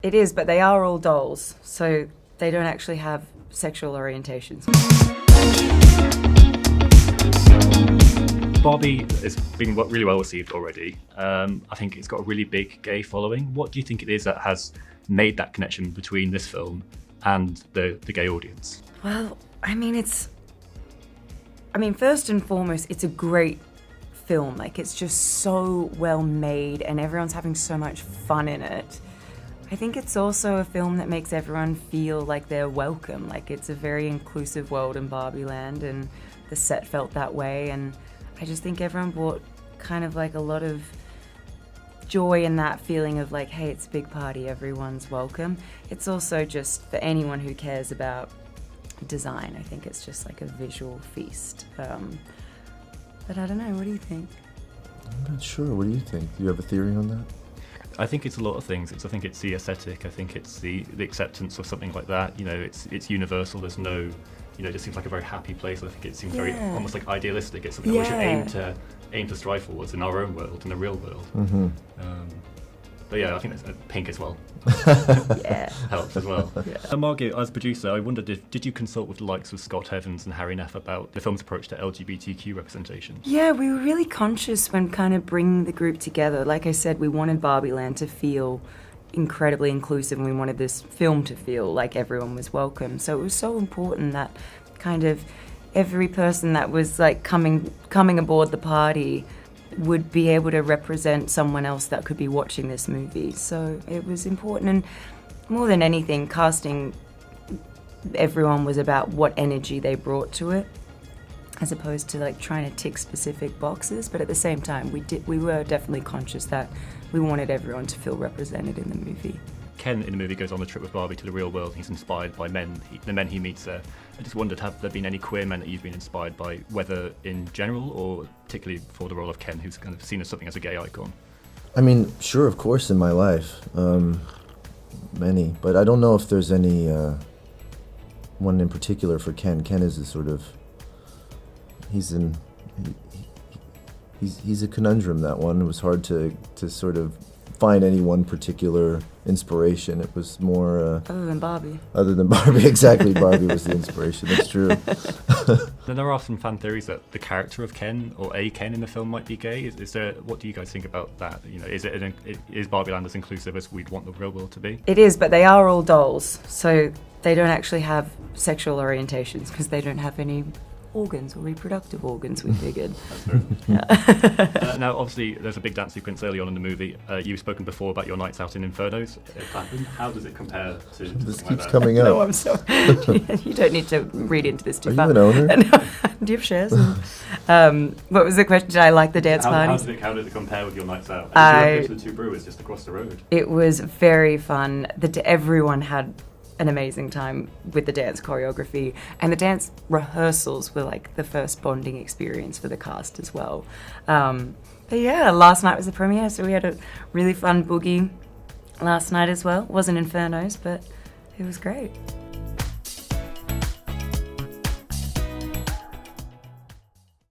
It is, but they are all dolls, so they don't actually have sexual orientations. Barbie has been really well received already. I think it's got a really big gay following. What do you think it is that has made that connection between this film and the gay audience? Well, first and foremost, it's a great film. Like, it's just so well made and everyone's having so much fun in it. I think it's also a film that makes everyone feel like they're welcome. Like, it's a very inclusive world in Barbie Land, and the set felt that way, and I just think everyone brought kind of like a lot of joy in that feeling of like, hey, it's a big party, everyone's welcome. It's also just for anyone who cares about design. I think it's just like a visual feast. But I don't know, what do you think? I'm not sure. What do you think? Do you have a theory on that? I think it's a lot of things. I think it's the aesthetic. I think it's the acceptance of something like that. You know, it's universal. There's no, you know, it just seems like a very happy place. I think it seems very almost like idealistic. It's something that we should aim to strive towards in our own world, in the real world. Mm-hmm. But yeah, I think that's pink as well. Helps as well. Yeah. Margot, as producer, I wondered did you consult with the likes of Scott Evans and Harry Neff about the film's approach to LGBTQ representation? Yeah, we were really conscious when kind of bringing the group together. Like I said, we wanted Barbie Land to feel incredibly inclusive, and we wanted this film to feel like everyone was welcome. So it was so important that kind of every person that was like coming aboard the party would be able to represent someone else that could be watching this movie. So it was important, and more than anything, casting everyone was about what energy they brought to it, as opposed to like trying to tick specific boxes. But at the same time, we were definitely conscious that we wanted everyone to feel represented in the movie. Ken in the movie goes on a trip with Barbie to the real world. He's inspired by the men he meets there. I just wondered, have there been any queer men that you've been inspired by, whether in general or particularly for the role of Ken, who's kind of seen as something as a gay icon? I mean, sure, of course, in my life, many, but I don't know if there's any one in particular for Ken. Ken is a sort of he's a conundrum. That one, it was hard to sort of find any one particular inspiration. It was more other than Barbie, exactly. Barbie was the inspiration. That's true. Then there are some fan theories that the character of Ken or a Ken in the film might be gay. Is there? What do you guys think about that? You know, is Barbie Land as inclusive as we'd want the real world to be? It is, but they are all dolls, so they don't actually have sexual orientations because they don't have any organs or reproductive organs, we figured. Now, obviously, there's a big dance sequence early on in the movie. You've spoken before about your nights out in Infernos. How does it compare to this keeps like that? coming up? No, I'm sorry. You don't need to read into this too Are far. you an owner? Do you have shares? What was the question? Did I like the dance parties? How did it compare with your nights out? I go to the Two Brewers just across the road. It was very fun. Everyone had an amazing time with the dance choreography, and the dance rehearsals were like the first bonding experience for the cast as well. But yeah, last night was the premiere, so we had a really fun boogie last night as well. It wasn't Infernos, but it was great.